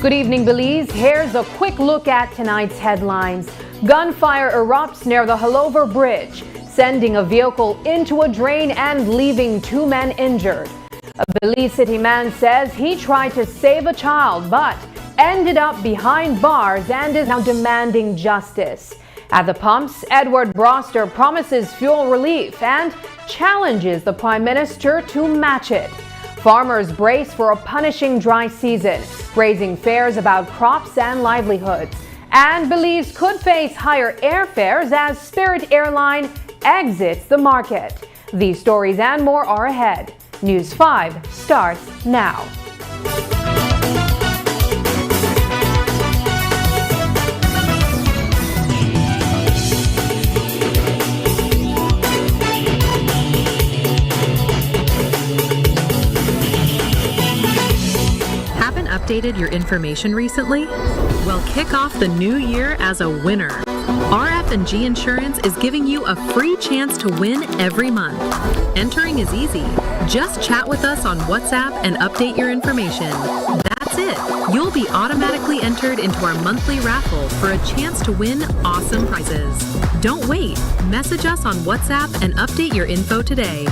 Good evening, Belize. Here's a quick look at tonight's headlines. Gunfire erupts near the Haulover Bridge, sending a vehicle into a drain and leaving 2 men injured. A Belize City man says he tried to save a child but ended up behind bars and is now demanding justice. At the pumps, Edward Broster promises fuel relief and challenges the Prime Minister to match it. Farmers brace for a punishing dry season, raising fears about crops and livelihoods. And Belize could face higher airfares as Spirit Airline exits the market. These stories and more are ahead. News 5 starts now. Updated your information recently? Well, kick off the new year as a winner. RF&G Insurance is giving you a free chance to win every month. Entering is easy. Just chat with us on WhatsApp and update your information. That's it. You'll be automatically entered into our monthly raffle for a chance to win awesome prizes. Don't wait. Message us on WhatsApp and update your info today.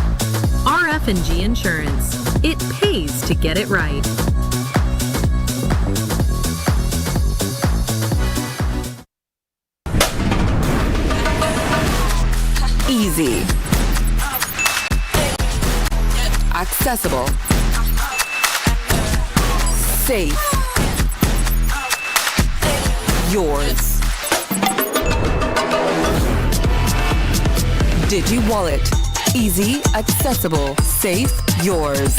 RF&G Insurance. It pays to get it right. Easy, accessible, safe, yours. Digi Wallet, easy, accessible, safe, yours.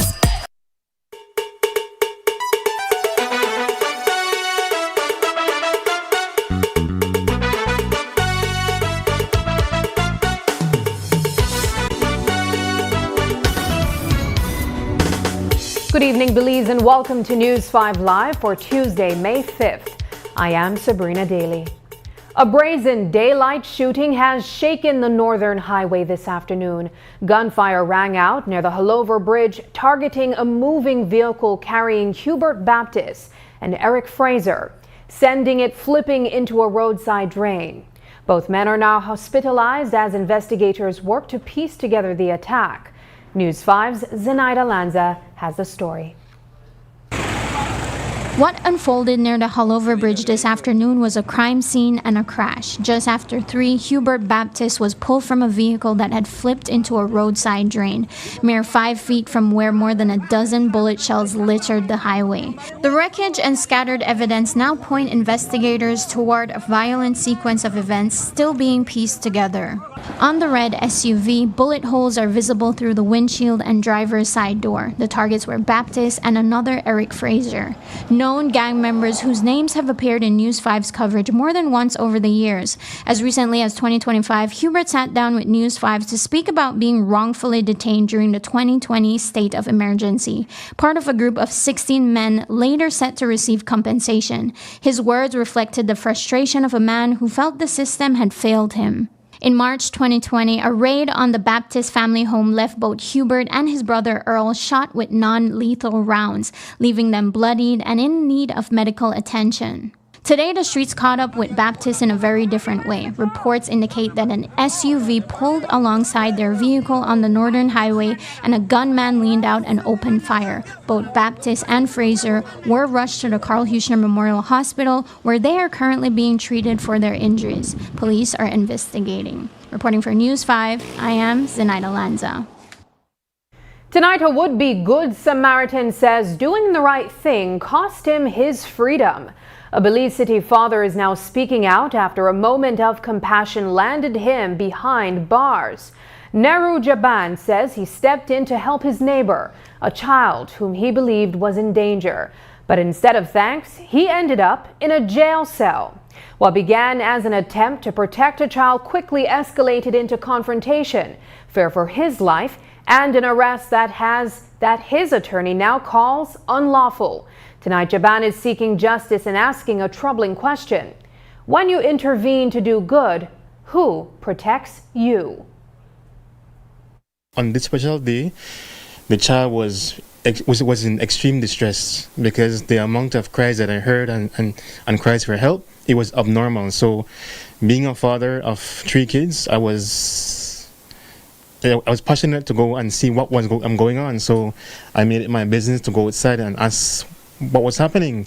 Good evening, Belize, and welcome to News 5 Live for Tuesday, May 5th. I am Sabrina Daly. A brazen daylight shooting has shaken the Northern Highway this afternoon. Gunfire rang out near the Haulover Bridge, targeting a moving vehicle carrying Hubert Baptist and Eric Fraser, sending it flipping into a roadside drain. Both men are now hospitalized as investigators work to piece together the attack. News 5's Zenaida Lanza has the story. What unfolded near the Haulover Bridge this afternoon was a crime scene and a crash. Just after 3, Hubert Baptist was pulled from a vehicle that had flipped into a roadside drain, mere 5 feet from where more than a dozen bullet shells littered the highway. The wreckage and scattered evidence now point investigators toward a violent sequence of events still being pieced together. On the red SUV, bullet holes are visible through the windshield and driver's side door. The targets were Baptist and another Eric Fraser, known gang members whose names have appeared in News 5's coverage more than once over the years. As recently as 2025, Hubert sat down with News 5 to speak about being wrongfully detained during the 2020 state of emergency, part of a group of 16 men later set to receive compensation. His words reflected the frustration of a man who felt the system had failed him. In March 2020, a raid on the Baptist family home left both Hubert and his brother Earl shot with non-lethal rounds, leaving them bloodied and in need of medical attention. Today, the streets caught up with Baptist in a very different way. Reports indicate that an SUV pulled alongside their vehicle on the Northern Highway and a gunman leaned out and opened fire. Both Baptist and Fraser were rushed to the Carl Huchner Memorial Hospital, where they are currently being treated for their injuries. Police are investigating. Reporting for News 5, I am Zenaida Lanza. Tonight, a would-be Good Samaritan says doing the right thing cost him his freedom. A Belize City father is now speaking out after a moment of compassion landed him behind bars. Neru Jaban says he stepped in to help his neighbor, a child whom he believed was in danger. But instead of thanks, he ended up in a jail cell. What began as an attempt to protect a child quickly escalated into confrontation, fear for his life, and an arrest that his attorney now calls unlawful. Tonight, Jaban is seeking justice and asking a troubling question. When you intervene to do good, who protects you? On this special day, the child was was in extreme distress because the amount of cries that I heard and cries for help, it was abnormal. So, being a father of 3 kids, I was passionate to go and see what was going on. So, I made it my business to go outside and ask what was happening.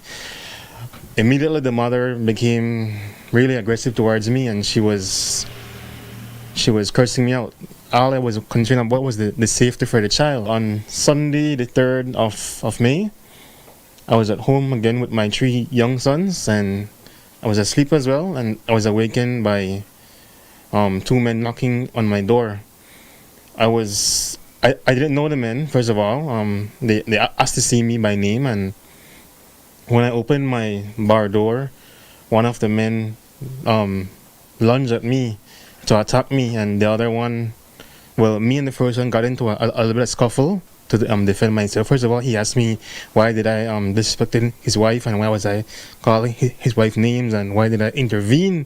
Immediately, the mother became really aggressive towards me, and she was cursing me out. All I was concerned about was the safety for the child. On Sunday, the 3rd of May, I was at home again with my 3 young sons, and I was asleep as well, and I was awakened by 2 men knocking on my door. I didn't know the men, first of all. They asked to see me by name, and when I opened my bar door, one of the men lunged at me to attack me, and the other one, well, me and the first one got into a little bit of scuffle to defend myself. First of all, he asked me why did I disrespected his wife, and why was I calling his wife names, and why did I intervene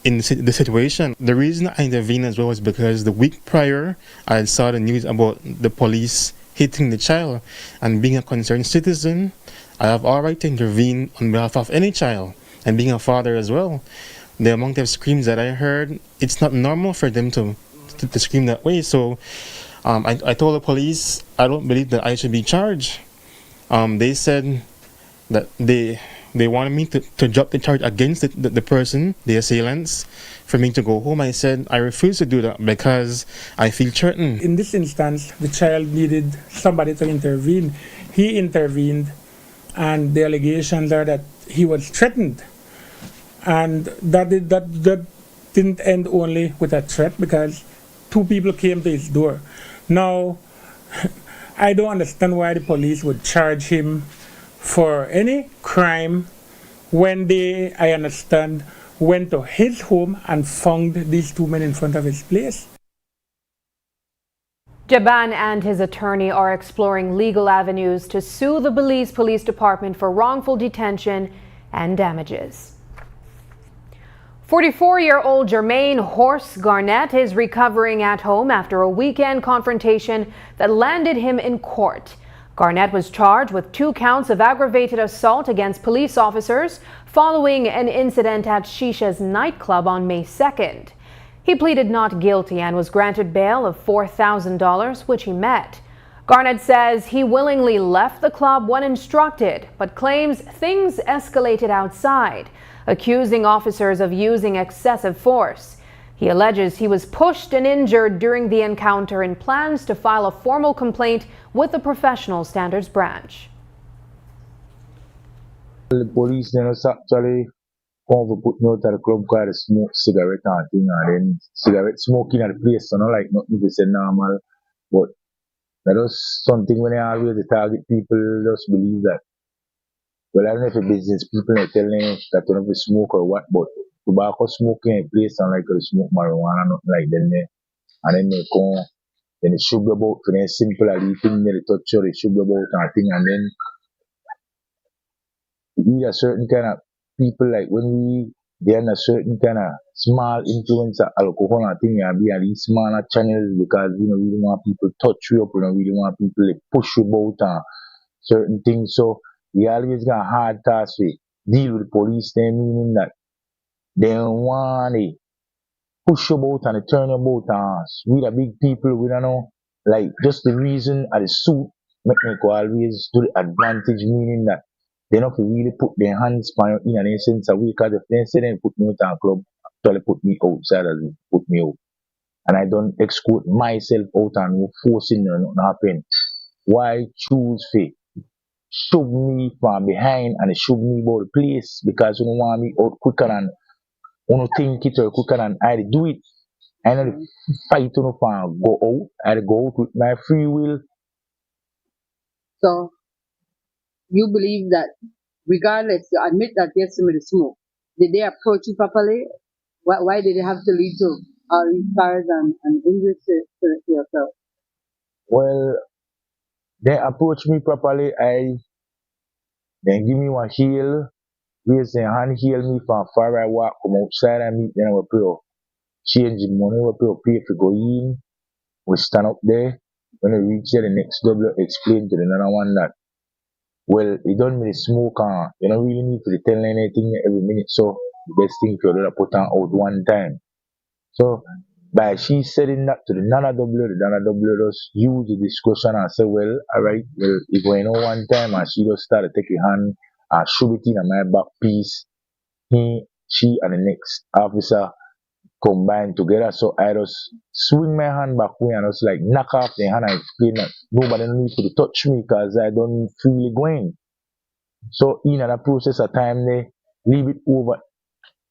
in the situation. The reason I intervened as well was because the week prior, I saw the news about the police hitting the child, and being a concerned citizen, I have all right to intervene on behalf of any child, and being a father as well. The amount of screams that I heard, it's not normal for them to scream that way. So I told the police I don't believe that I should be charged. They said that they wanted me to drop the charge against the person, the assailants, for me to go home. I said I refuse to do that because I feel threatened. In this instance, the child needed somebody to intervene. He intervened, and the allegations are that he was threatened. And that didn't end only with a threat, because 2 people came to his door. Now, I don't understand why the police would charge him for any crime when they, I understand, went to his home and found these 2 men in front of his place. Jaban and his attorney are exploring legal avenues to sue the Belize Police Department for wrongful detention and damages. 44-year-old Jermaine Horse Garnett is recovering at home after a weekend confrontation that landed him in court. Garnett was charged with 2 counts of aggravated assault against police officers following an incident at Shisha's nightclub on May 2nd. He pleaded not guilty and was granted bail of $4,000, which he met. Garnett says he willingly left the club when instructed, but claims things escalated outside, accusing officers of using excessive force. He alleges he was pushed and injured during the encounter and plans to file a formal complaint with the Professional Standards Branch. The police then actually come for put me out of the club because I smoke cigarette and thing, and then cigarette smoking at the place, so not like nothing to say normal, but that was something when I always target people, just believe that. Well, I don't know if it's business people are telling you that you don't have to smoke or what, but tobacco smoking in place and like to smoke marijuana, nothing like that there. And then they come, then the sugar about for them simple as the thing they touch you, the sugar about and thing, and then we a certain kind of people, like when they are a certain kind of small influence of alcohol and thing, and be on these smaller channels, because we don't really want people to touch you up, we don't really want people to push you about and certain things. So we always got a hard task to deal with the police, they meaning that they don't want to push you about and turn you about, and we the big people, we don't know, like just the reason of the suit make me go always to the advantage, meaning that they don't really put their hands on you in an sense of way, because if they say they put me out of club, actually put me outside as they put me out. And I don't escort myself out and no forcing or nothing happen. Why choose to shove me from behind and shove me about the place? Because you don't want me out quicker than you don't think it or quicker than I do it. I know the fight you know from go out. I go out with my free will. So you believe that regardless, you admit that there's somebody smoke. Did they approach you properly? Why did it have to lead to all these scars and injuries to yourself? Well, they approach me properly. Then give me one heel. Raise their hand, heal me from far. I walk, come outside and meet. Then I will pay change the money. We pay for go in. We stand up there. when we reach there, the next double explain to the another one that, well, you don't really smoke on, you don't really need to tell anything every minute, so the best thing for you to put on out one time. So by she saying that to the Nana W just use the discussion and say, well, alright, well, if we know one time and she just started to take a hand and shove it in my back piece, she and the next officer combined together. So I just swing my hand back way and just like knock off the hand and explain that nobody needs to touch me because I don't feel it going. So in the process of time they leave it over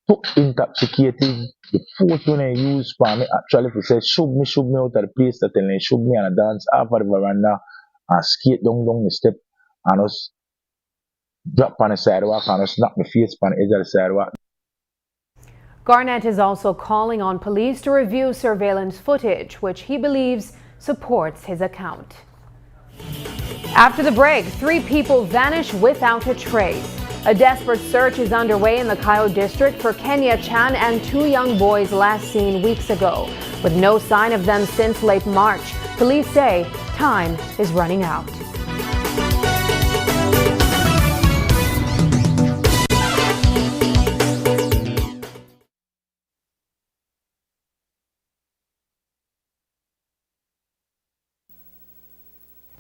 too intoxicated. The force when I use for me actually if it says shove me out of the place that then they shove me and I dance off of the veranda and skate down the step and just drop on the sidewalk and just knock my face on the edge of the sidewalk. Garnett is also calling on police to review surveillance footage, which he believes supports his account. After the break, 3 people vanish without a trace. A desperate search is underway in the Kyo district for Kenya Chan and 2 young boys last seen weeks ago. With no sign of them since late March, police say time is running out.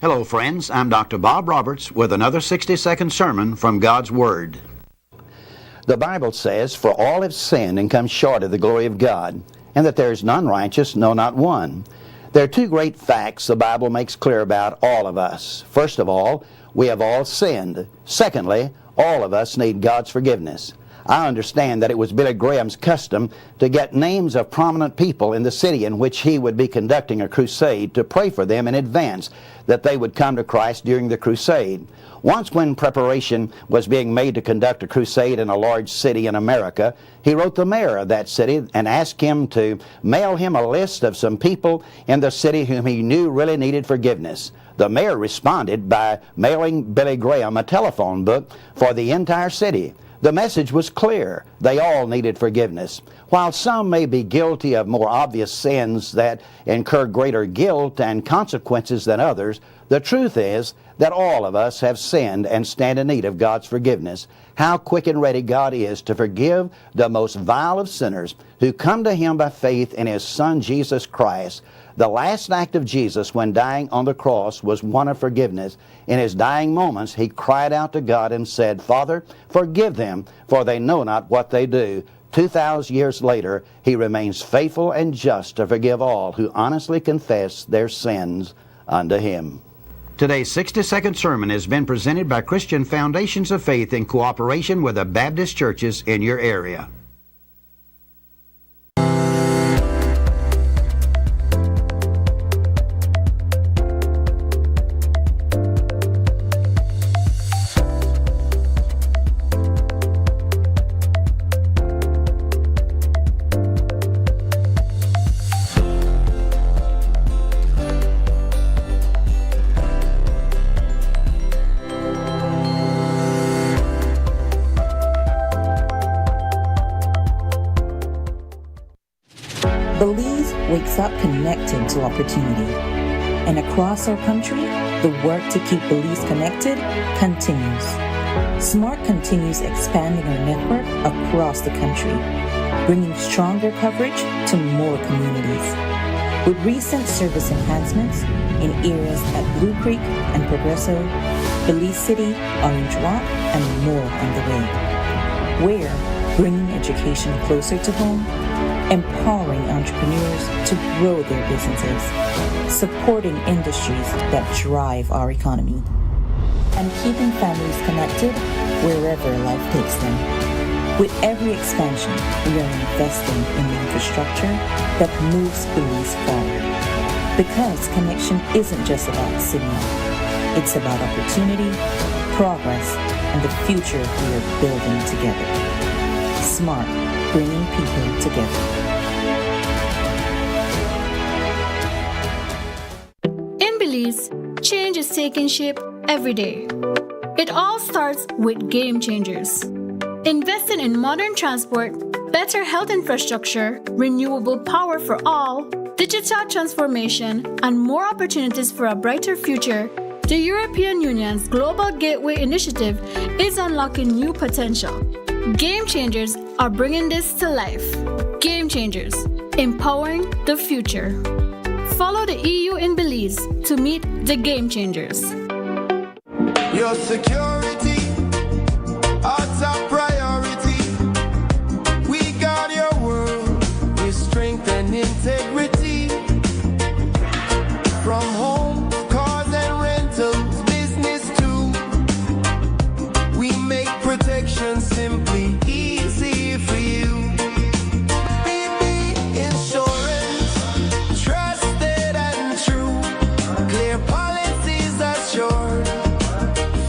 Hello, friends. I'm Dr. Bob Roberts with another 60-second sermon from God's Word. The Bible says, "For all have sinned and come short of the glory of God, and that there is none righteous, no, not one." There are 2 great facts the Bible makes clear about all of us. First of all, we have all sinned. Secondly, all of us need God's forgiveness. I understand that it was Billy Graham's custom to get names of prominent people in the city in which he would be conducting a crusade to pray for them in advance that they would come to Christ during the crusade. Once when preparation was being made to conduct a crusade in a large city in America, he wrote the mayor of that city and asked him to mail him a list of some people in the city whom he knew really needed forgiveness. The mayor responded by mailing Billy Graham a telephone book for the entire city. The message was clear. They all needed forgiveness. While some may be guilty of more obvious sins that incur greater guilt and consequences than others, the truth is that all of us have sinned and stand in need of God's forgiveness. How quick and ready God is to forgive the most vile of sinners who come to Him by faith in His Son Jesus Christ. The last act of Jesus when dying on the cross was one of forgiveness. In His dying moments, He cried out to God and said, "Father, forgive them, for they know not what they do." 2,000 years later, He remains faithful and just to forgive all who honestly confess their sins unto Him. Today's 60-second sermon has been presented by Christian Foundations of Faith in cooperation with the Baptist churches in your area. Belize wakes up connected to opportunity. And across our country, the work to keep Belize connected continues. SMART continues expanding our network across the country, bringing stronger coverage to more communities. With recent service enhancements in areas at Blue Creek and Progresso, Belize City, Orange Rock, and more on the way. We're bringing education closer to home, empowering entrepreneurs to grow their businesses, supporting industries that drive our economy, and keeping families connected wherever life takes them. With every expansion, we are investing in the infrastructure that moves Belize forward. Because connection isn't just about signal, it's about opportunity, progress, and the future we are building together. SMART, bringing people together. In Belize, change is taking shape every day. It all starts with Game Changers. Investing in modern transport, better health infrastructure, renewable power for all, digital transformation, and more opportunities for a brighter future, the European Union's Global Gateway Initiative is unlocking new potential. Game Changers are bringing this to life. Game Changers, empowering the future. Follow the EU in Belize to meet the Game Changers. Your security, our top priority. We guard your world with strength and integrity. From home, cars and rentals, business too. We make protection simply easy for you. BB Insurance, trusted and true. Clear policies assured.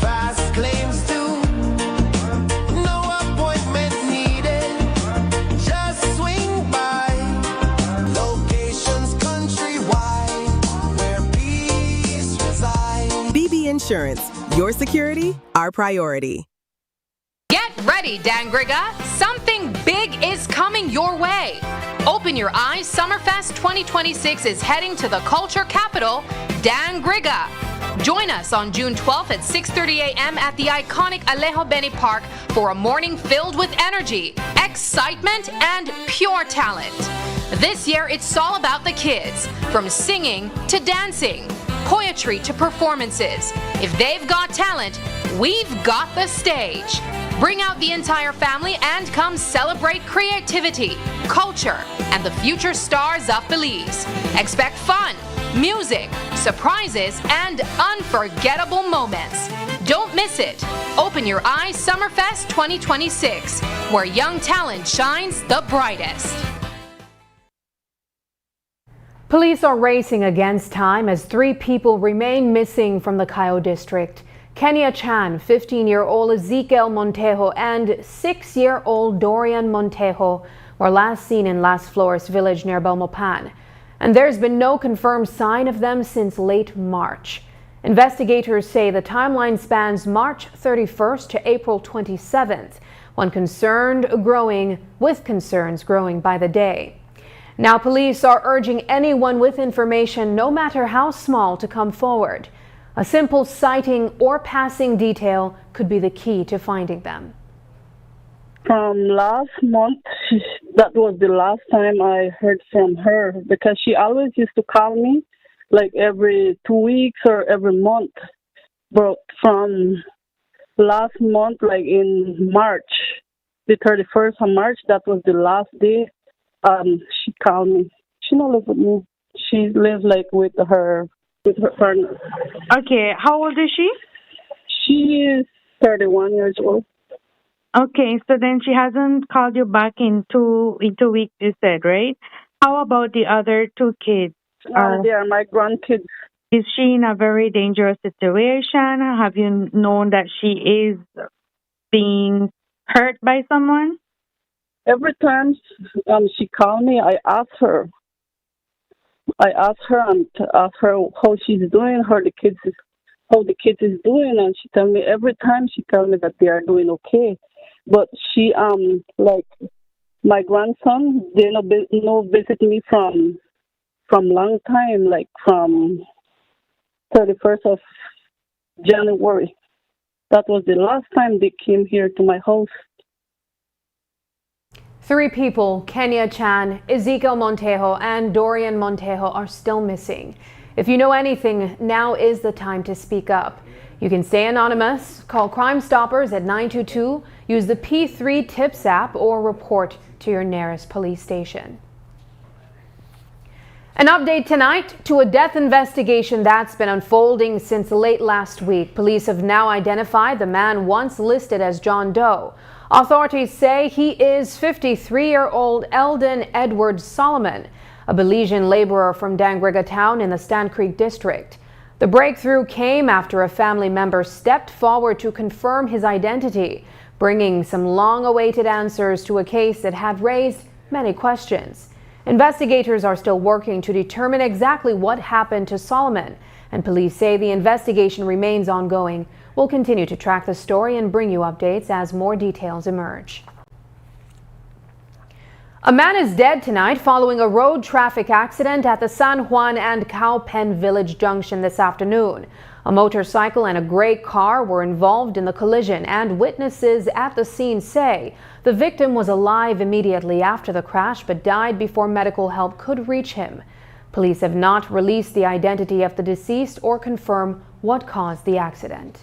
Fast claims too. No appointment needed. Just swing by. Locations countrywide where peace resides. BB Insurance, your security, our priority. Get ready, Dangriga. Something big is coming your way. Open your eyes. Summerfest 2026 is heading to the culture capital, Dangriga. Join us on June 12th at 6:30 a.m. at the iconic Alejo Beni Park for a morning filled with energy, excitement, and pure talent. This year, it's all about the kids, from singing to dancing, poetry to performances. If they've got talent, we've got the stage. Bring out the entire family and come celebrate creativity, culture, and the future stars of Belize. Expect fun, music, surprises, and unforgettable moments. Don't miss it. Open your eyes Summerfest 2026, where young talent shines the brightest. Police are racing against time as 3 people remain missing from the Cayo district. Kenya Chan, 15-year-old Ezekiel Montejo, and 6-year-old Dorian Montejo were last seen in Las Flores village near Belmopan. And there's been no confirmed sign of them since late March. Investigators say the timeline spans March 31st to April 27th, with concerns growing by the day. Now police are urging anyone with information, no matter how small, to come forward. A simple sighting or passing detail could be the key to finding them. From last month, that was the last time I heard from her, because she always used to call me like every 2 weeks or every month. But from last month, like in March, the 31st of March, that was the last day she called me. She don't live with me. She lives like with her partner. Okay, how old is she? She is 31 years old. Okay, so then she hasn't called you back in two weeks, you said, right? How about the other 2 kids? They are my grandkids. Is she in a very dangerous situation? Have you known that she is being hurt by someone? Every time she called me, I ask her and ask her how she's doing, how the kids is doing, and she tell me every time she tell me that they are doing okay. But she like my grandson, they no visit me from long time, like from 31st of January. That was the last time they came here to my house. 3 people, Kenya Chan, Ezekiel Montejo, and Dorian Montejo, are still missing. If you know anything, now is the time to speak up. You can stay anonymous, call Crime Stoppers at 922, use the P3 Tips app, or report to your nearest police station. An update tonight to a death investigation that's been unfolding since late last week. Police have now identified the man once listed as John Doe. Authorities say he is 53-year-old Eldon Edward Solomon, a Belizean laborer from Dangriga town in the Stand Creek district. The breakthrough came after a family member stepped forward to confirm his identity, bringing some long-awaited answers to a case that had raised many questions. Investigators are still working to determine exactly what happened to Solomon, and police say the investigation remains ongoing. We'll continue to track the story and bring you updates as more details emerge. A man is dead tonight following a road traffic accident at the San Juan and Cowpen Village Junction this afternoon. A motorcycle and a gray car were involved in the collision, and witnesses at the scene say the victim was alive immediately after the crash but died before medical help could reach him. Police have not released the identity of the deceased or confirm what caused the accident.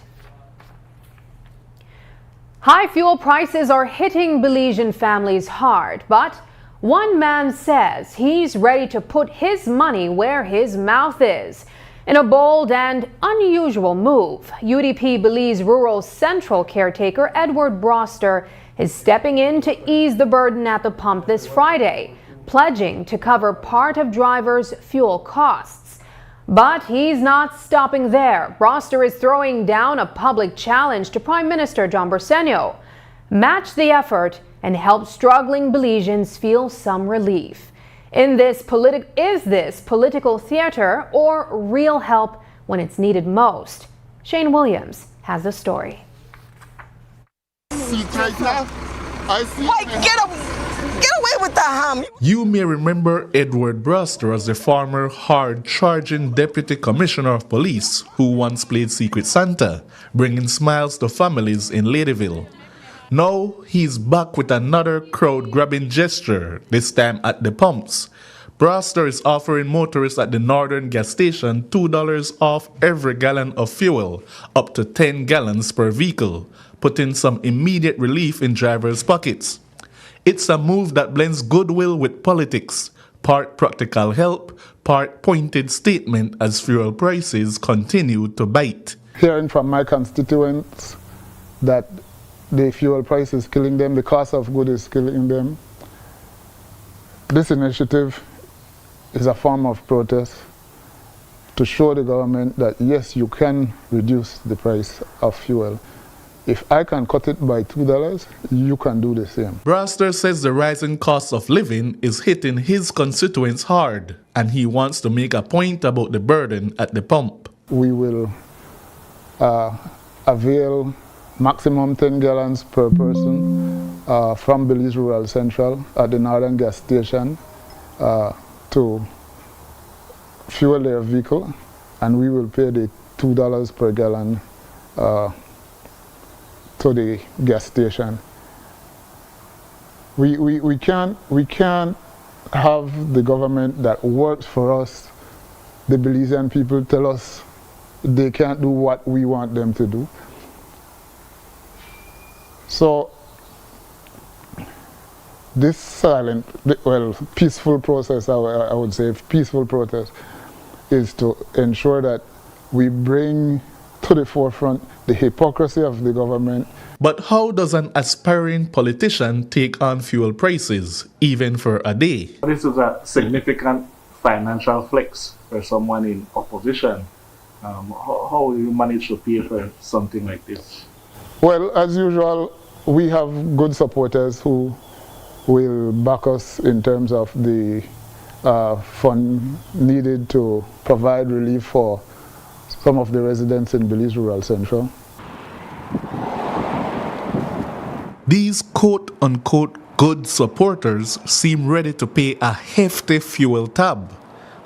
High fuel prices are hitting Belizean families hard, but one man says he's ready to put his money where his mouth is. In a bold and unusual move, UDP Belize Rural Central caretaker Edward Broster is stepping in to ease the burden at the pump this Friday, pledging to cover part of drivers' fuel costs. But he's not stopping there. Broster is throwing down a public challenge to Prime Minister John Bersenio. Match the effort and help struggling Belizeans feel some relief. Is this political theater or real help when it's needed most? Shane Williams has the story. Get away with the ham! You may remember Edward Broster as the former hard-charging Deputy Commissioner of Police who once played Secret Santa, bringing smiles to families in Ladyville. Now he's back with another crowd-grabbing gesture, this time at the pumps. Broster is offering motorists at the Northern gas station $2 off every gallon of fuel, up to 10 gallons per vehicle, putting some immediate relief in drivers' pockets. It's a move that blends goodwill with politics, part practical help, part pointed statement as fuel prices continue to bite. Hearing from my constituents that the fuel price is killing them, the cost of goods is killing them. This initiative is a form of protest to show the government that yes, you can reduce the price of fuel. If I can cut it by $2, you can do the same. Broster says the rising cost of living is hitting his constituents hard, and he wants to make a point about the burden at the pump. We will avail maximum 10 gallons per person from Belize Rural Central at the Northern gas station to fuel their vehicle, and we will pay the $2 per gallon to the gas station. We can't have the government that works for us, the Belizean people, tell us they can't do what we want them to do. So this silent, well, peaceful process, I would say peaceful protest, is to ensure that we bring to the forefront the hypocrisy of the government. But how does an aspiring politician take on fuel prices, even for a day? This is a significant financial flex for someone in opposition. How will you manage to pay for something like this? Well, as usual, we have good supporters who will back us in terms of the fund needed to provide relief for some of the residents in Belize Rural Central. These quote-unquote good supporters seem ready to pay a hefty fuel tab.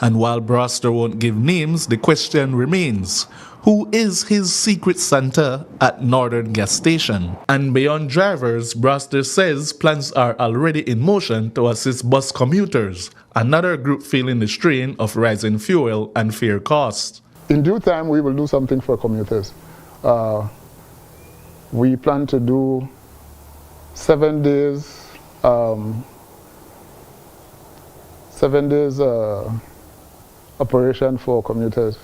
And while Broster won't give names, the question remains, who is his secret Santa at Northern gas station? And beyond drivers, Broster says plans are already in motion to assist bus commuters, another group feeling the strain of rising fuel and fare costs. In due time, we will do something for commuters. We plan to do 7 days, operation for commuters.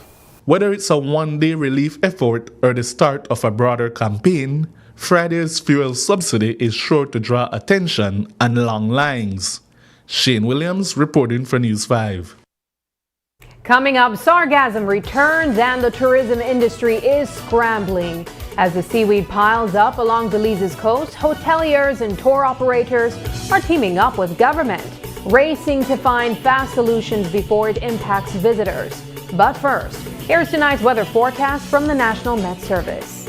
Whether it's a one-day relief effort or the start of a broader campaign, Friday's fuel subsidy is sure to draw attention and long lines. Shane Williams reporting for News 5. Coming up, sargassum returns and the tourism industry is scrambling. As the seaweed piles up along Belize's coast, hoteliers and tour operators are teaming up with government, racing to find fast solutions before it impacts visitors. But first, here's tonight's weather forecast from the National Met Service.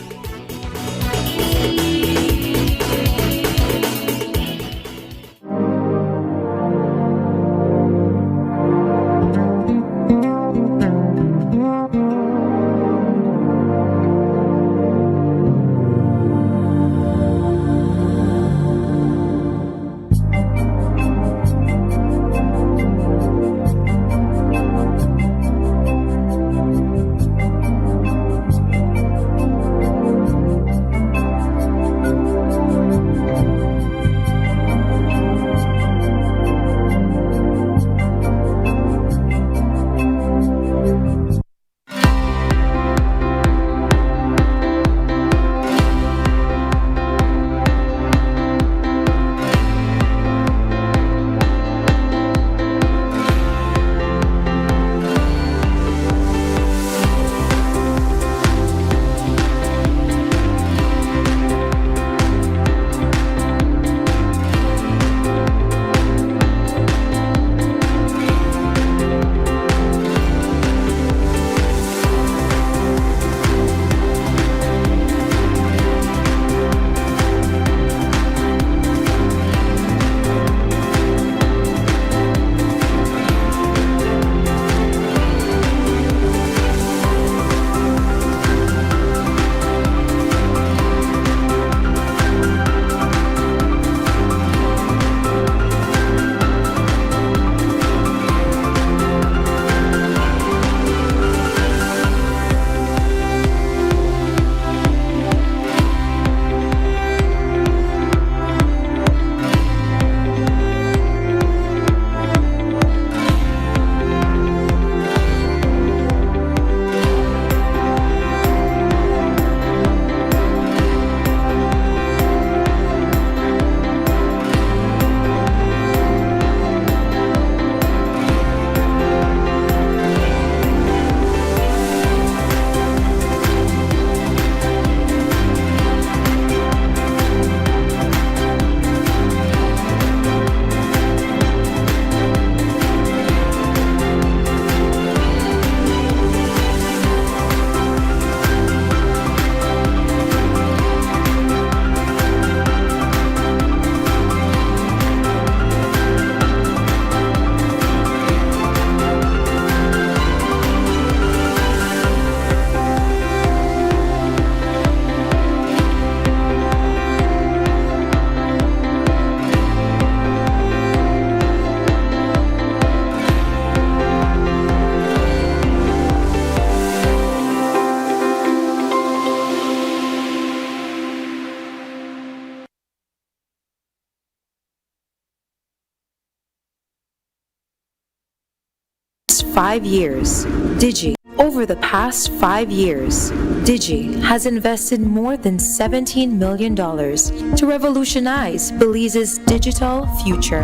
5 years, Digi. Over the past 5 years, Digi has invested more than $17 million to revolutionize Belize's digital future.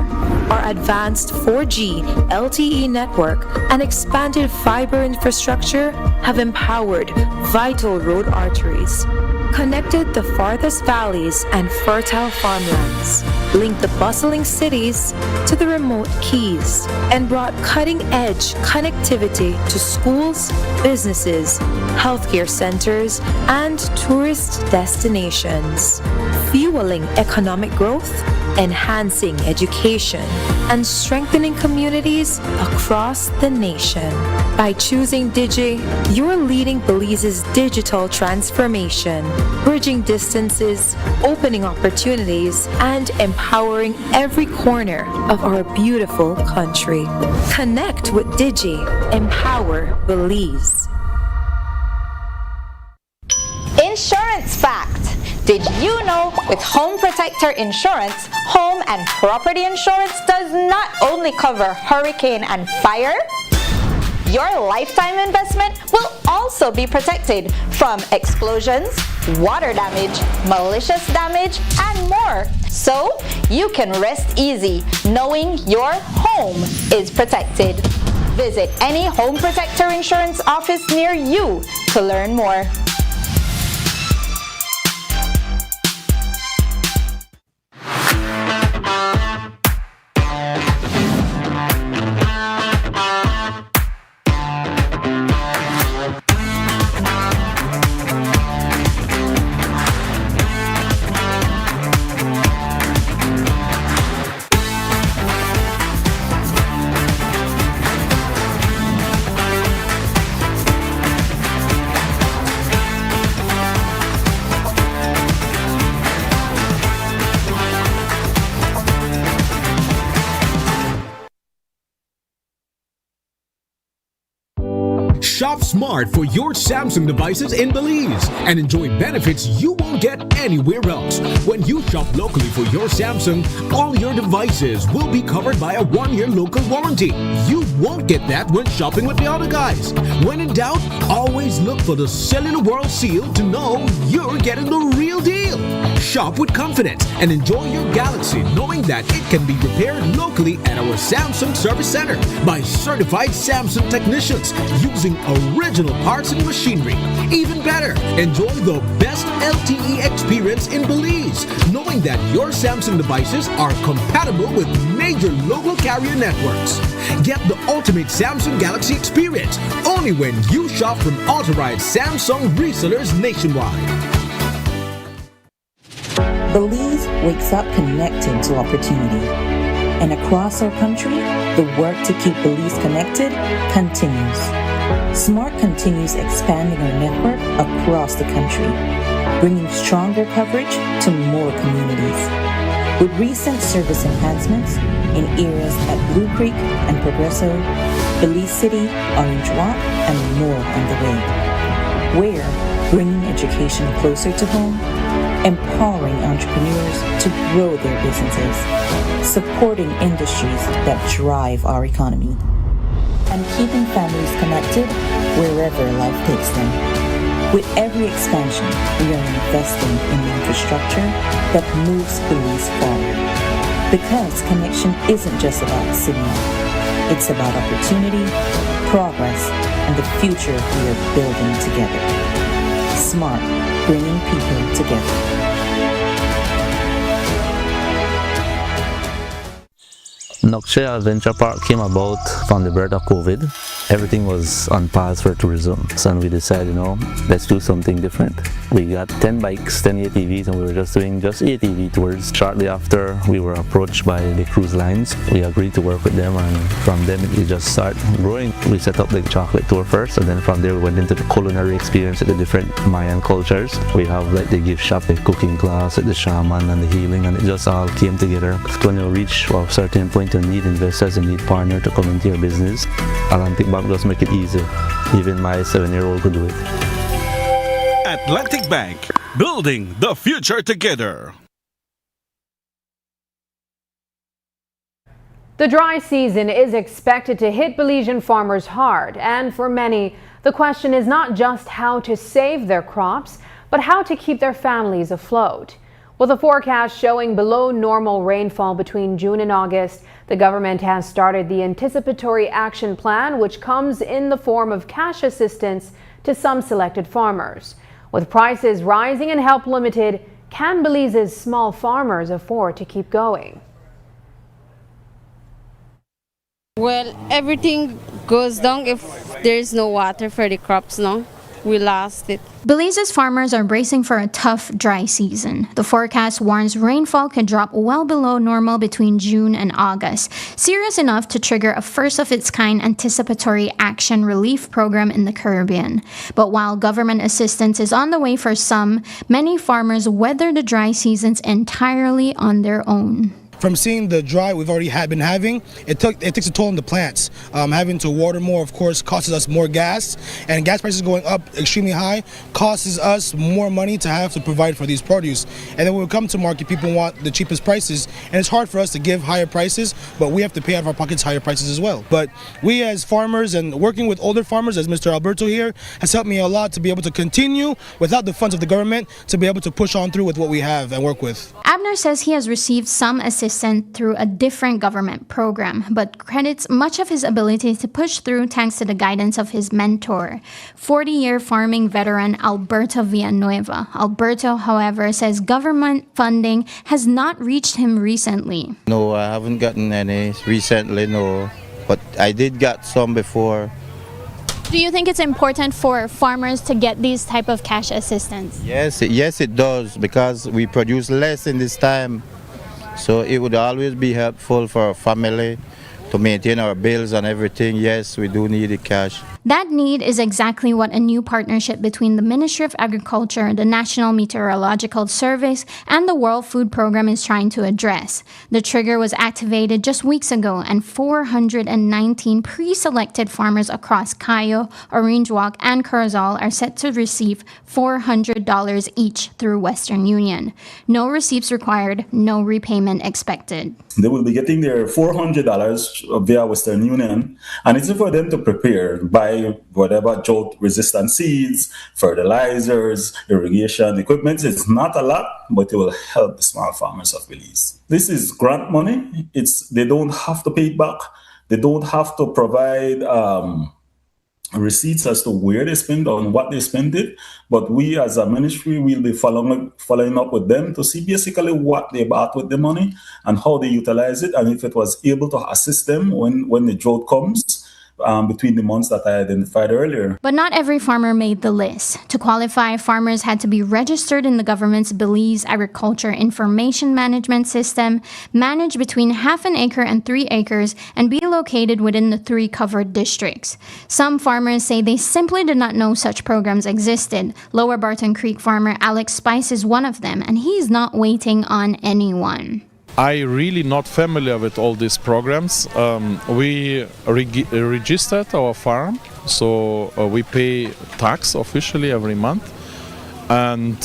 Our advanced 4G LTE network and expanded fiber infrastructure have empowered vital road arteries, connected the farthest valleys and fertile farmlands, linked the bustling cities to the remote keys, and brought cutting-edge connectivity to schools, businesses, healthcare centers, and tourist destinations, fueling economic growth, enhancing education, and strengthening communities across the nation. By choosing Digi, you're leading Belize's digital transformation, bridging distances, opening opportunities, and empowering every corner of our beautiful country. Connect with Digi. Empower Belize. Insurance fact. Did you know with Home Protector Insurance, home and property insurance does not only cover hurricane and fire? Your lifetime investment will also be protected from explosions, water damage, malicious damage, and more. So you can rest easy knowing your home is protected. Visit any Home Protector Insurance office near you to learn more. Shop smart for your Samsung devices in Belize and enjoy benefits you won't get anywhere else. When you shop locally for your Samsung, all your devices will be covered by a 1-year local warranty. You won't get that when shopping with the other guys. When in doubt, always look for the Cellular World seal to know you're getting the real deal. Shop with confidence and enjoy your Galaxy knowing that it can be repaired locally at our Samsung Service Center by certified Samsung technicians using original parts and machinery. Even better, enjoy the best LTE experience in Belize, knowing that your Samsung devices are compatible with major local carrier networks. Get the ultimate Samsung Galaxy experience only when you shop from authorized Samsung resellers nationwide. Belize wakes up connected to opportunity. And across our country, the work to keep Belize connected continues. SMART continues expanding our network across the country, bringing stronger coverage to more communities. With recent service enhancements in areas at Blue Creek and Progreso, Belize City, Orange Walk, and more on the way. We're bringing education closer to home, empowering entrepreneurs to grow their businesses, supporting industries that drive our economy, and keeping families connected wherever life takes them. With every expansion, we are investing in the infrastructure that moves Belize forward. Because connection isn't just about signal, it's about opportunity, progress, and the future we are building together. SMART, bringing people together. Nokche Adventure Park came about from the birth of COVID. Everything was on pause for tourism. So we decided, let's do something different. We got 10 bikes, 10 ATVs, and we were just doing ATV tours. Shortly after, we were approached by the cruise lines. We agreed to work with them, and from them it just started growing. We set up the chocolate tour first, and then from there we went into the culinary experience at the different Mayan cultures. We have like the gift shop, the cooking class, the shaman, and the healing, and it just all came together. When you reach a certain point, you need investors, you need partners to come into your business. Atlantic Bank just make it easy. Even my 7-year-old could do it. Atlantic Bank, building the future together. The dry season is expected to hit Belizean farmers hard, and for many, the question is not just how to save their crops, but how to keep their families afloat. With a forecast showing below normal rainfall between June and August, the government has started the Anticipatory Action Plan, which comes in the form of cash assistance to some selected farmers. With prices rising and help limited, can Belize's small farmers afford to keep going? Well, everything goes down if there is no water for the crops now. We lost it. Belize's farmers are bracing for a tough dry season. The forecast warns rainfall could drop well below normal between June and August, serious enough to trigger a first-of-its-kind anticipatory action relief program in the Caribbean. But while government assistance is on the way for some, many farmers weather the dry seasons entirely on their own. From seeing the dry we've already been having, it takes a toll on the plants. Having to water more, of course, costs us more gas, and gas prices going up extremely high costs us more money to have to provide for these produce. And then when we come to market, people want the cheapest prices, and it's hard for us to give higher prices, but we have to pay out of our pockets higher prices as well. But we as farmers and working with older farmers, as Mr. Alberto here, has helped me a lot to be able to continue without the funds of the government, to be able to push on through with what we have and work with. Abner says he has received some assistance through a different government program, but credits much of his ability to push through thanks to the guidance of his mentor, 40-year farming veteran Alberto Villanueva. Alberto, however, says government funding has not reached him recently. No, I haven't gotten any recently, no, but I did get some before. Do you think it's important for farmers to get these type of cash assistance? Yes, it does, because we produce less in this time. So it would always be helpful for a family to maintain our bills and everything. Yes, we do need the cash. That need is exactly what a new partnership between the Ministry of Agriculture, the National Meteorological Service, and the World Food Program is trying to address. The trigger was activated just weeks ago, and 419 pre-selected farmers across Cayo, Orange Walk, and Corozal are set to receive $400 each through Western Union. No receipts required, no repayment expected. They will be getting their $400 via Western Union, and it's for them to prepare, buy whatever drought-resistant seeds, fertilizers, irrigation equipment. It's not a lot, but it will help the small farmers of Belize. This is grant money. They don't have to pay it back. They don't have to provide receipts as to where they spend on what they spend it, but we as a ministry will be following up with them to see basically what they bought with the money and how they utilize it, and if it was able to assist them when the drought comes between the months that I identified earlier. But not every farmer made the list. To qualify, farmers had to be registered in the government's Belize Agriculture Information Management System, manage between half an acre and 3 acres, and be located within the 3 covered districts. Some farmers say they simply did not know such programs existed. Lower Barton Creek farmer Alex Spice is one of them, and he's not waiting on anyone. I really not familiar with all these programs. We registered our farm, so we pay tax officially every month. And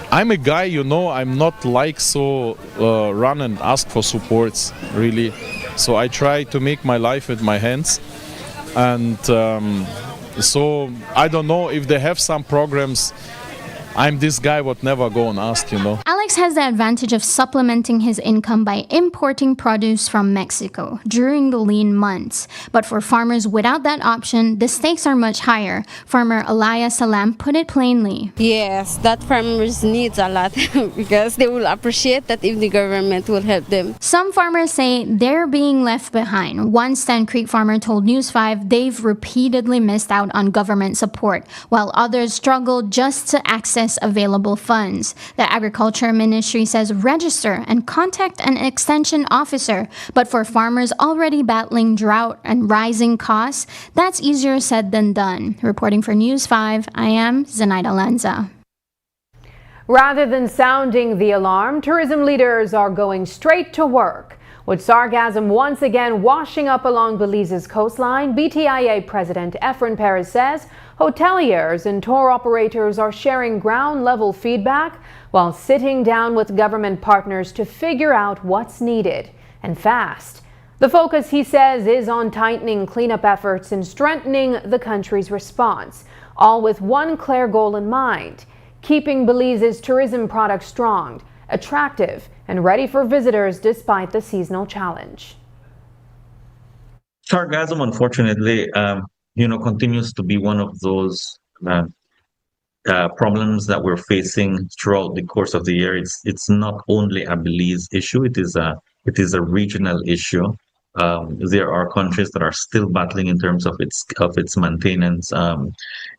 I'm a guy, I'm not like so run and ask for supports, really. So I try to make my life with my hands. And so I don't know if they have some programs. I'm this guy would never go and ask, Alex has the advantage of supplementing his income by importing produce from Mexico during the lean months. But for farmers without that option, the stakes are much higher. Farmer Alaya Salam put it plainly. Yes, that farmers needs a lot because they will appreciate that if the government will help them. Some farmers say they're being left behind. One Stan Creek farmer told News 5 they've repeatedly missed out on government support, while others struggle just to access available funds. The Agriculture Ministry says register and contact an extension officer, but for farmers already battling drought and rising costs, that's easier said than done. Reporting for News 5, I am Zenaida Lanza. Rather than sounding the alarm, tourism leaders are going straight to work. With sargassum once again washing up along Belize's coastline, BTIA President Efren Perez says hoteliers and tour operators are sharing ground-level feedback while sitting down with government partners to figure out what's needed, and fast. The focus, he says, is on tightening cleanup efforts and strengthening the country's response, all with one clear goal in mind: keeping Belize's tourism product strong, attractive, and ready for visitors despite the seasonal challenge. Sargassum, unfortunately, continues to be one of those problems that we're facing throughout the course of the year. It's not only a Belize issue; it is a regional issue. There are countries that are still battling in terms of its maintenance,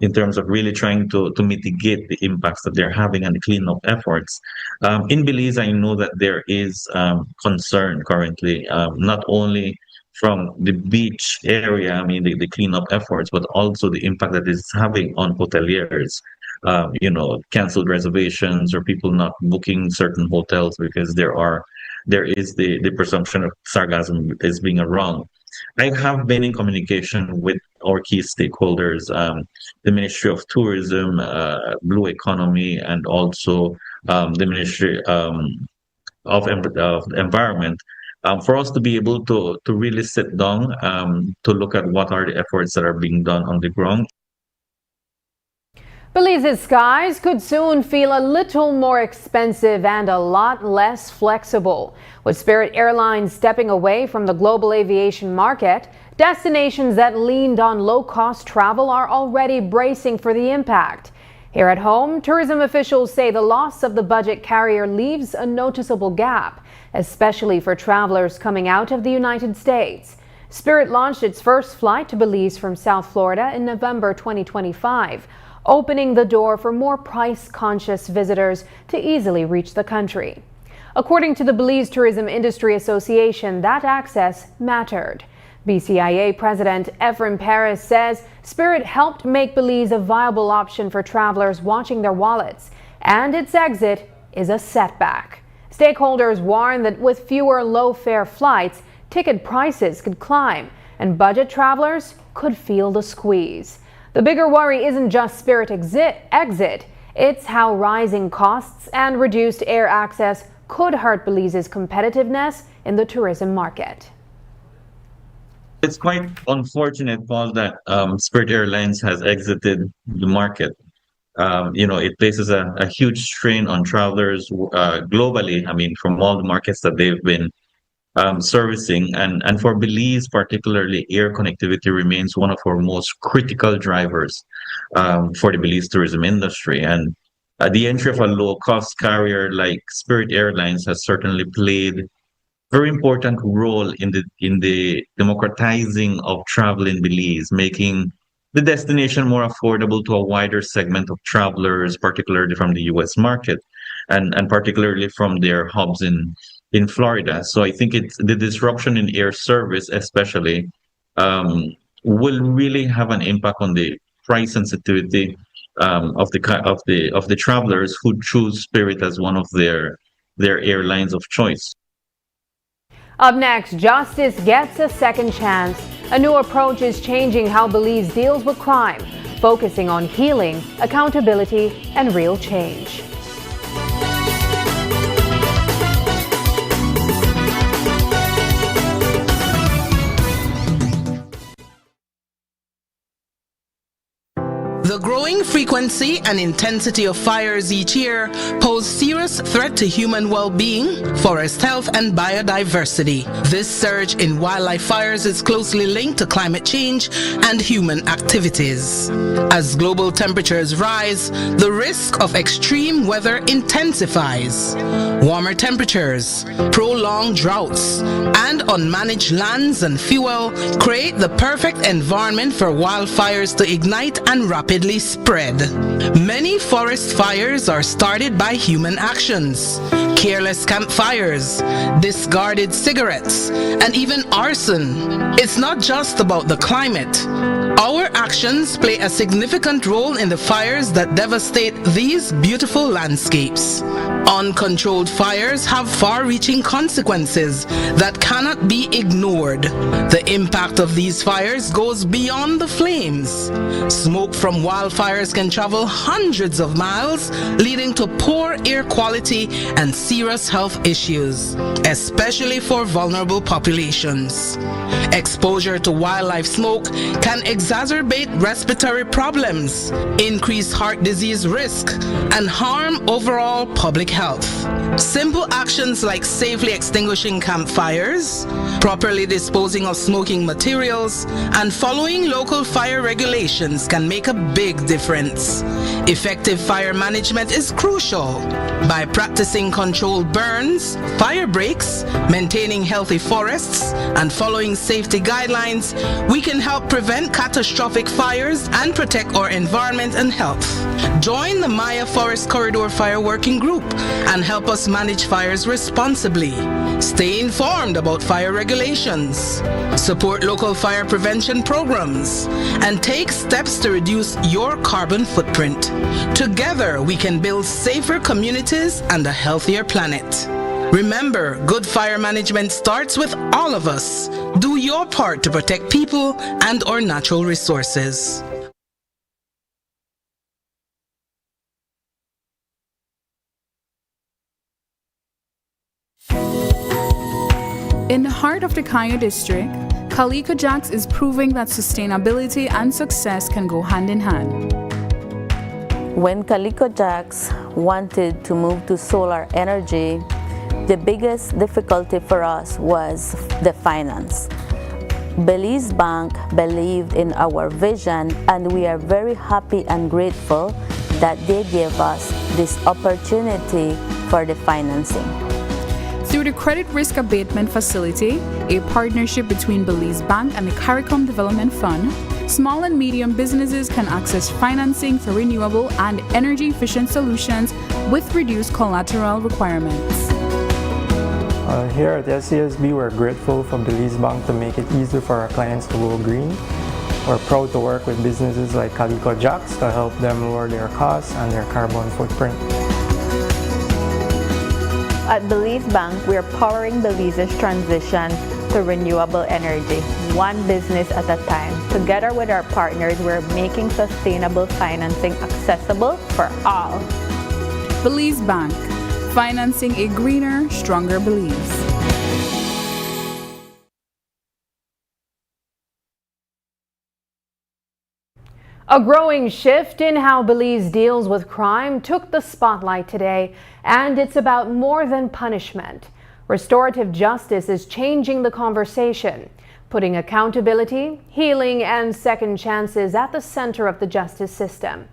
in terms of really trying to mitigate the impacts that they're having and the cleanup efforts. In Belize, I know that there is concern currently, not only from the beach area, the cleanup efforts, but also the impact that it's having on hoteliers. Canceled reservations or people not booking certain hotels because there is the presumption of sargassum is being around. I have been in communication with our key stakeholders, the Ministry of Tourism, Blue Economy, and also the Ministry of Environment, for us to be able to really sit down to look at what are the efforts that are being done on the ground. Belize's skies could soon feel a little more expensive and a lot less flexible. With Spirit Airlines stepping away from the global aviation market, destinations that leaned on low-cost travel are already bracing for the impact. Here at home, tourism officials say the loss of the budget carrier leaves a noticeable gap, especially for travelers coming out of the United States. Spirit launched its first flight to Belize from South Florida in November 2025. Opening the door for more price-conscious visitors to easily reach the country. According to the Belize Tourism Industry Association, that access mattered. BCIA President Ephraim Paris says Spirit helped make Belize a viable option for travelers watching their wallets, and its exit is a setback. Stakeholders warn that with fewer low-fare flights, ticket prices could climb, and budget travelers could feel the squeeze. The bigger worry isn't just Spirit exit, it's how rising costs and reduced air access could hurt Belize's competitiveness in the tourism market. It's quite unfortunate, Paul, that Spirit Airlines has exited the market. It places a huge strain on travelers globally, from all the markets that they've been servicing, and for Belize particularly, air connectivity remains one of our most critical drivers for the Belize tourism industry. And the entry of a low-cost carrier like Spirit Airlines has certainly played a very important role in the democratizing of travel in Belize, making the destination more affordable to a wider segment of travelers, particularly from the U.S. market, and particularly from their hubs in Florida. So I think it's the disruption in air service, especially, will really have an impact on the price sensitivity of the travelers who choose Spirit as one of their airlines of choice. Up next, justice gets a second chance. A new approach is changing how Belize deals with crime, focusing on healing, accountability, and real change. The growing frequency and intensity of fires each year pose serious threat to human well-being, forest health, and biodiversity. This surge in wildlife fires is closely linked to climate change and human activities. As global temperatures rise, the risk of extreme weather intensifies. Warmer temperatures, prolonged droughts, and unmanaged lands and fuel create the perfect environment for wildfires to ignite and rapidly spread. Many forest fires are started by human actions. Careless campfires, discarded cigarettes, and even arson. It's not just about the climate. Our actions play a significant role in the fires that devastate these beautiful landscapes. Uncontrolled fires have far-reaching consequences that cannot be ignored. The impact of these fires goes beyond the flames. Smoke from wildfires can travel hundreds of miles, leading to poor air quality and serious health issues, especially for vulnerable populations. Exposure to wildlife smoke can exacerbate respiratory problems, increase heart disease risk, and harm overall public health. Simple actions like safely extinguishing campfires, properly disposing of smoking materials, and following local fire regulations can make a big difference. Effective fire management is crucial. By practicing controlled burns, fire breaks, maintaining healthy forests, and following safety guidelines, we can help prevent catastrophic fires and protect our environment and health. Join the Maya Forest Corridor Fire Working Group and help us manage fires responsibly. Stay informed about fire regulations, support local fire prevention programs, and take steps to reduce your carbon footprint. Together, we can build safer communities and a healthier planet. Remember, good fire management starts with all of us. Do your part to protect people and our natural resources. In the heart of the Cayo district, Calico Jacks is proving that sustainability and success can go hand in hand. When Calico Jacks wanted to move to solar energy, the biggest difficulty for us was the finance. Belize Bank believed in our vision, and we are very happy and grateful that they gave us this opportunity for the financing. Through the Credit Risk Abatement Facility, a partnership between Belize Bank and the CARICOM Development Fund, small and medium businesses can access financing for renewable and energy-efficient solutions with reduced collateral requirements. Here at SCSB, we're grateful for Belize Bank to make it easier for our clients to go green. We're proud to work with businesses like Calico Jacks to help them lower their costs and their carbon footprint. At Belize Bank, we are powering Belize's transition to renewable energy, one business at a time. Together with our partners, we're making sustainable financing accessible for all. Belize Bank, financing a greener, stronger Belize. A growing shift in how Belize deals with crime took the spotlight today, and it's about more than punishment. Restorative justice is changing the conversation, putting accountability, healing, and second chances at the center of the justice system.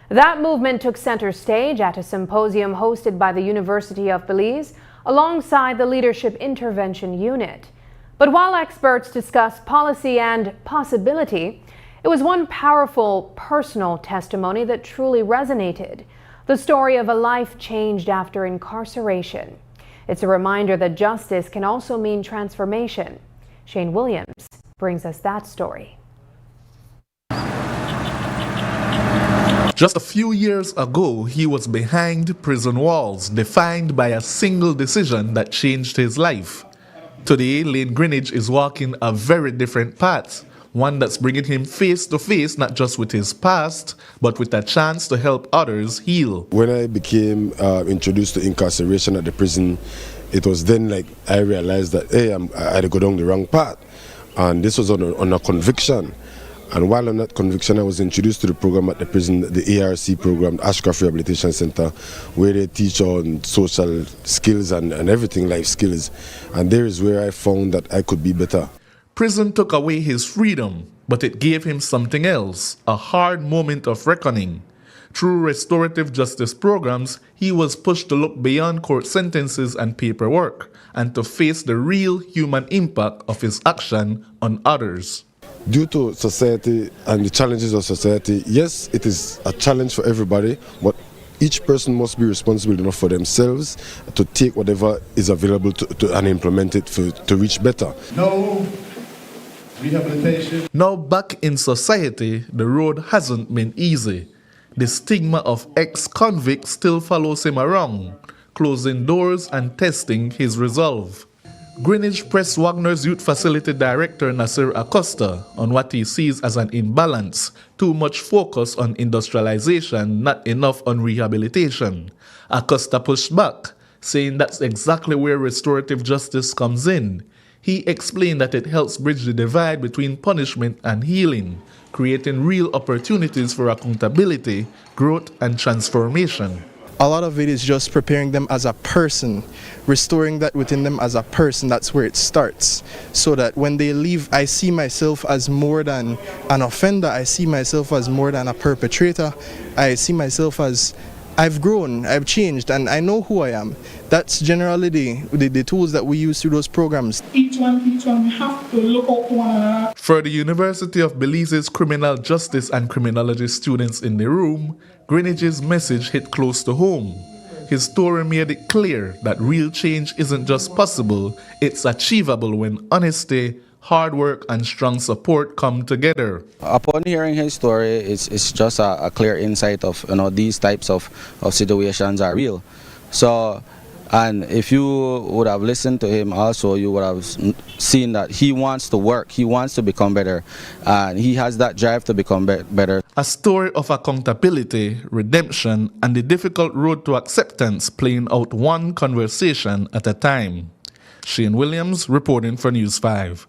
That movement took center stage at a symposium hosted by the University of Belize alongside the Leadership Intervention Unit. But while experts discussed policy and possibility, it was one powerful personal testimony that truly resonated, the story of a life changed after incarceration. It's a reminder that justice can also mean transformation. Shane Williams brings us that story. Just a few years ago, he was behind prison walls, defined by a single decision that changed his life. Today, Lane Greenidge is walking a very different path. One that's bringing him face to face not just with his past, but with a chance to help others heal. When I became introduced to incarceration at the prison, it was then like I realized that, hey, I had to go down the wrong path. And this was on a conviction. And while on that conviction, I was introduced to the program at the prison, the ARC program, Ashcroft Rehabilitation Center, where they teach on social skills and everything, life skills. And there is where I found that I could be better. Prison took away his freedom, but it gave him something else, a hard moment of reckoning. Through restorative justice programs, he was pushed to look beyond court sentences and paperwork and to face the real human impact of his action on others. Due to society and the challenges of society, yes, it is a challenge for everybody, but each person must be responsible enough for themselves to take whatever is available and implement it to reach better. No rehabilitation. Now back in society, the road hasn't been easy. The stigma of ex-convicts still follows him around. closing doors and testing his resolve. Greenwich pressed Wagner's Youth Facility Director Nasir Acosta on what he sees as an imbalance, too much focus on industrialization, not enough on rehabilitation. Acosta pushed back, saying that's exactly where restorative justice comes in. He explained that it helps bridge the divide between punishment and healing, creating real opportunities for accountability, growth, and transformation. A lot of it is just preparing them as a person, restoring that within them as a person. That's where it starts. So that when they leave, I see myself as more than an offender. I see myself as more than a perpetrator. I see myself as I've grown, I've changed, and I know who I am. That's generally the tools that we use through those programs. Each one, we have to look out for one another. For the University of Belize's criminal justice and criminology students in the room, Greenwich's message hit close to home. His story made it clear that real change isn't just possible, it's achievable when honesty, hard work, and strong support come together. Upon hearing his story, it's just a clear insight of these types of situations are real. So, and if you would have listened to him also, you would have seen that he wants to work, he wants to become better, and he has that drive to become better. A story of accountability, redemption, and the difficult road to acceptance playing out one conversation at a time. Shane Williams reporting for News 5.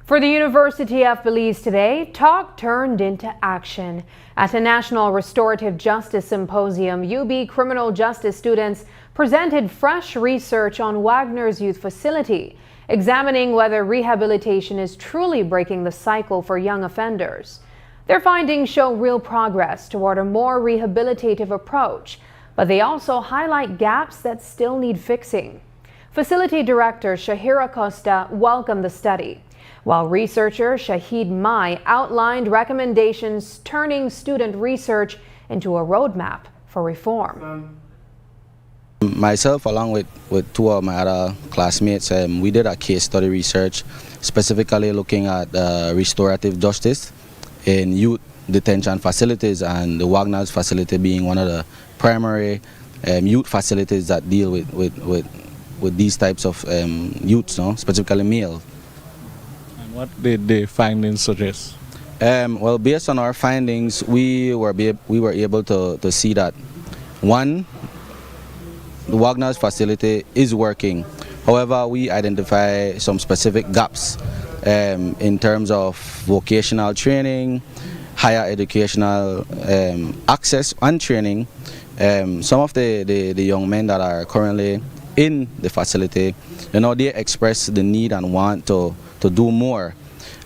For the University of Belize today, talk turned into action. At a National Restorative Justice Symposium, UB criminal justice students presented fresh research on Wagner's Youth Facility, examining whether rehabilitation is truly breaking the cycle for young offenders. Their findings show real progress toward a more rehabilitative approach, but they also highlight gaps that still need fixing. Facility Director Shahira Costa welcomed the study, while researcher Shahid Mai outlined recommendations turning student research into a roadmap for reform. Myself, along with two of my other classmates, we did a case study research specifically looking at restorative justice in youth detention facilities, and the Wagner's facility being one of the primary youth facilities that deal with these types of youths, specifically male. And what did the findings suggest? Well, based on our findings, we were able to see that, one, the Wagner's facility is working. However, we identify some specific gaps in terms of vocational training, higher educational access and training. Some of the young men that are currently in the facility, they express the need and want to do more.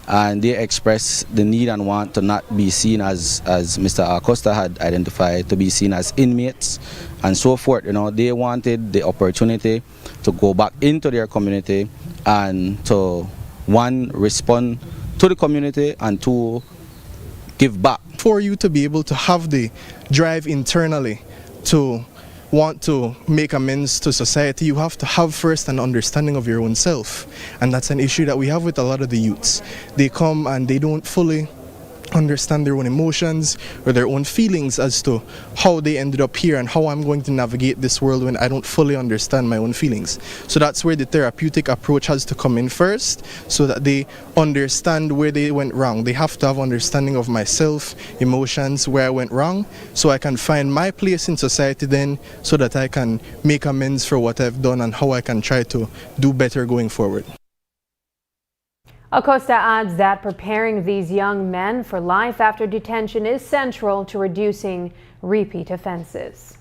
And they express the need and want to not be seen as Mr. Acosta had identified, to be seen as inmates and so forth. They wanted the opportunity to go back into their community and to, one, respond to the community, and two, give back. For you to be able to have the drive internally to want to make amends to society, you have to have first an understanding of your own self. And that's an issue that we have with a lot of the youths. They come and they don't fully understand their own emotions or their own feelings as to how they ended up here and how I'm going to navigate this world when I don't fully understand my own feelings. So that's where the therapeutic approach has to come in first, so that they understand where they went wrong. They have to have understanding of myself, emotions, where I went wrong, so I can find my place in society then, so that I can make amends for what I've done and how I can try to do better going forward. Acosta adds that preparing these young men for life after detention is central to reducing repeat offenses.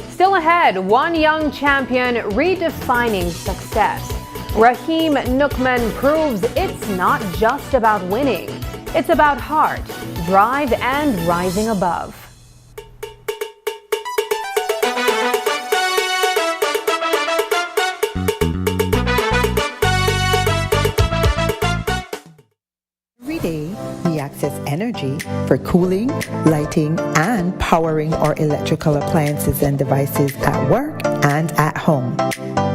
Still ahead, one young champion redefining success. Raheem Nookman proves it's not just about winning. It's about heart, drive, and rising above. We access energy for cooling, lighting, and powering our electrical appliances and devices at work and at home.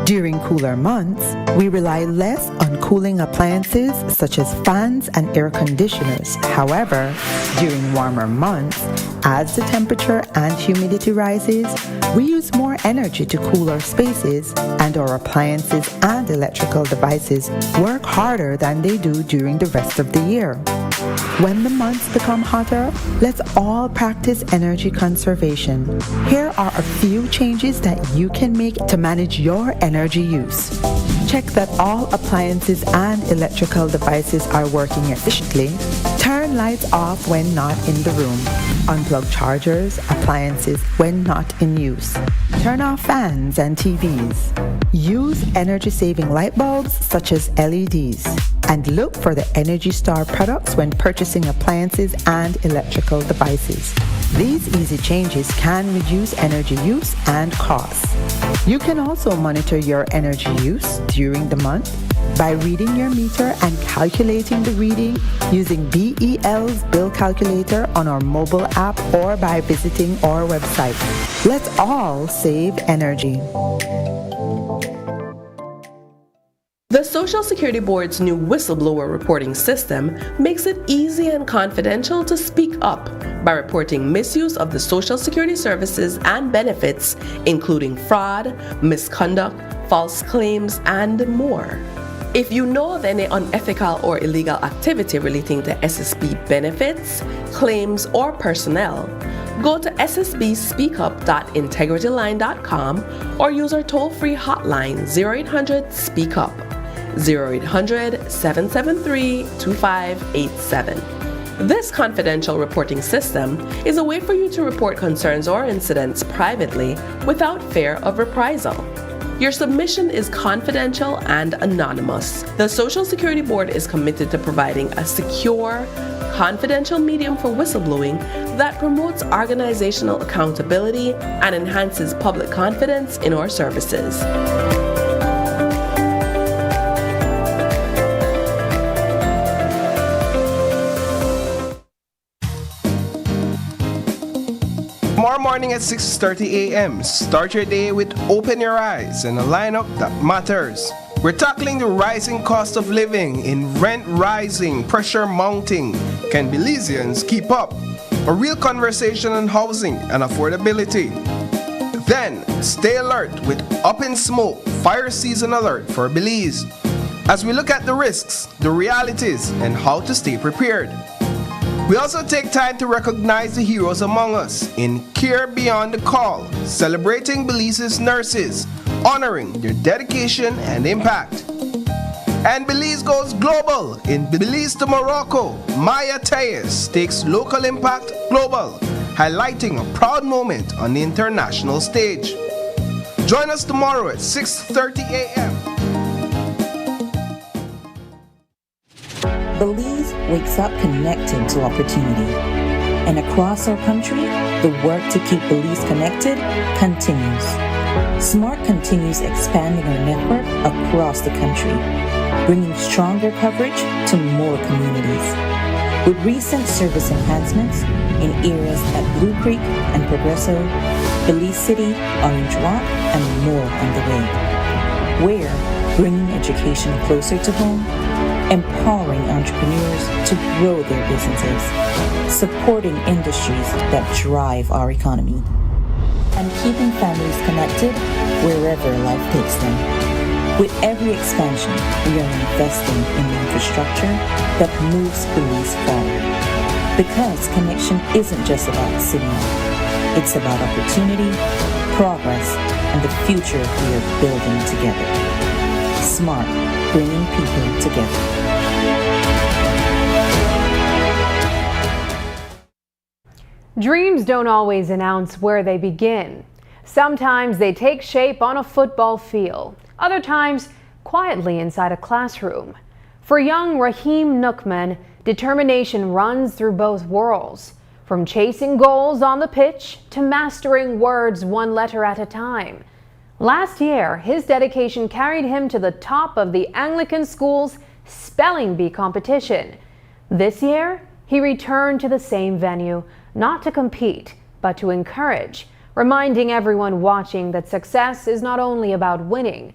During cooler months, we rely less on cooling appliances such as fans and air conditioners. However, during warmer months, as the temperature and humidity rises, we use more energy to cool our spaces, and our appliances and electrical devices work harder than they do during the rest of the year. When the months become hotter, let's all practice energy conservation. Here are a few changes that you can make to manage your energy use. Check that all appliances and electrical devices are working efficiently. Turn lights off when not in the room. Unplug chargers, appliances when not in use. Turn off fans and TVs. Use energy-saving light bulbs such as LEDs. And look for the Energy Star products when purchasing appliances and electrical devices. These easy changes can reduce energy use and costs. You can also monitor your energy use during the month by reading your meter and calculating the reading using BEL's bill calculator on our mobile app or by visiting our website. Let's all save energy. The Social Security Board's new whistleblower reporting system makes it easy and confidential to speak up by reporting misuse of the Social Security services and benefits, including fraud, misconduct, false claims, and more. If you know of any unethical or illegal activity relating to SSB benefits, claims, or personnel, go to ssbspeakup.integrityline.com or use our toll-free hotline 0800-SPEAK-UP. 0800-773-2587. This confidential reporting system is a way for you to report concerns or incidents privately without fear of reprisal. Your submission is confidential and anonymous. The Social Security Board is committed to providing a secure, confidential medium for whistleblowing that promotes organizational accountability and enhances public confidence in our services. Tomorrow morning at 6:30 a.m., start your day with Open Your Eyes and a lineup that matters. We're tackling the rising cost of living in rent rising, pressure mounting. Can Belizeans keep up? A real conversation on housing and affordability. Then, stay alert with Up in Smoke, fire season alert for Belize. As we look at the risks, the realities, and how to stay prepared. We also take time to recognize the heroes among us in Care Beyond the Call, celebrating Belize's nurses, honoring their dedication and impact. And Belize goes global. In Belize to Morocco, Maya Tejes takes local impact global, highlighting a proud moment on the international stage. Join us tomorrow at 6:30 a.m. Belize wakes up connected to opportunity. And across our country, the work to keep Belize connected continues. SMART continues expanding our network across the country, bringing stronger coverage to more communities. With recent service enhancements in areas at Blue Creek and Progreso, Belize City, Orange Walk, and more on the way. We're bringing education closer to home, empowering entrepreneurs to grow their businesses, supporting industries that drive our economy, and keeping families connected wherever life takes them. With every expansion, we are investing in the infrastructure that moves Belize forward. Because connection isn't just about city life, it's about opportunity, progress, and the future we are building together. SMART, bringing people together. Dreams don't always announce where they begin. Sometimes they take shape on a football field, other times quietly inside a classroom. For young Raheem Nookman, determination runs through both worlds, from chasing goals on the pitch to mastering words one letter at a time. Last year, his dedication carried him to the top of the Anglican School's Spelling Bee competition. This year, he returned to the same venue, not to compete, but to encourage, reminding everyone watching that success is not only about winning,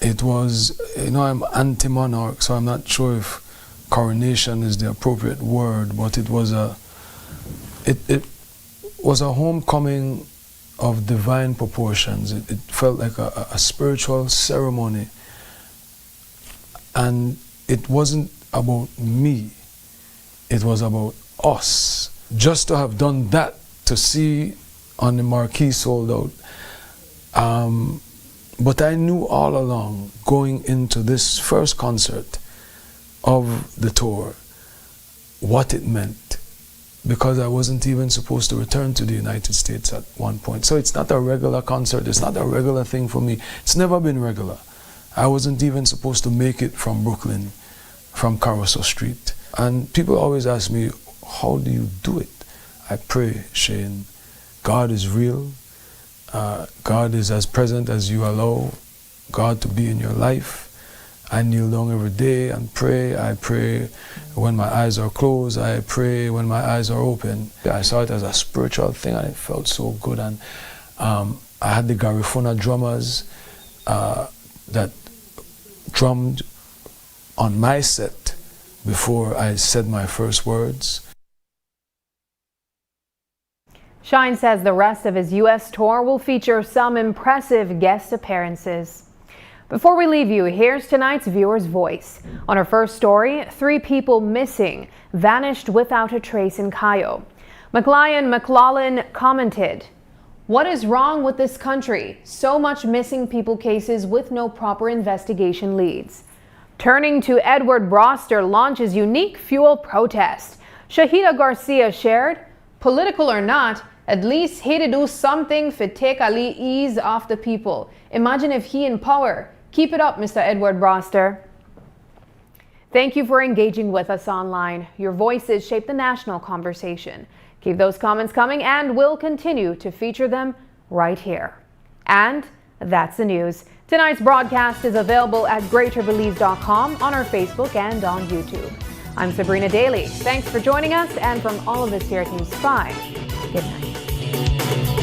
it was, I'm anti-monarch, so I'm not sure if coronation is the appropriate word, but it was a homecoming of divine proportions. It felt like a spiritual ceremony, and it wasn't about me, it was about us. Just to have done that, to see on the marquee sold out. But I knew all along, going into this first concert of the tour, what it meant, because I wasn't even supposed to return to the United States at one point. So it's not a regular concert, it's not a regular thing for me. It's never been regular. I wasn't even supposed to make it from Brooklyn, from Carousel Street. And people always ask me, how do you do it? I pray, Shane. God is real. God is as present as you allow God to be in your life. I kneel down every day and pray. I pray when my eyes are closed. I pray when my eyes are open. I saw it as a spiritual thing, and it felt so good. And I had the Garifuna drummers that drummed on my set before I said my first words. Shine says the rest of his U.S. tour will feature some impressive guest appearances. Before we leave you, here's tonight's viewer's voice. On our first story, 3 people missing, vanished without a trace in Cayo. McLion McLaughlin commented, "What is wrong with this country? So much missing people cases with no proper investigation leads." Turning to Edward Broster launches unique fuel protest. Shahida Garcia shared, "Political or not, at least he to do something for take Ali ease off the people. Imagine if he in power. Keep it up, Mr. Edward Broster." Thank you for engaging with us online. Your voices shape the national conversation. Keep those comments coming, and we'll continue to feature them right here. And that's the news. Tonight's broadcast is available at greaterbelize.com, on our Facebook, and on YouTube. I'm Sabrina Daly. Thanks for joining us, and from all of us here at News 5, good night.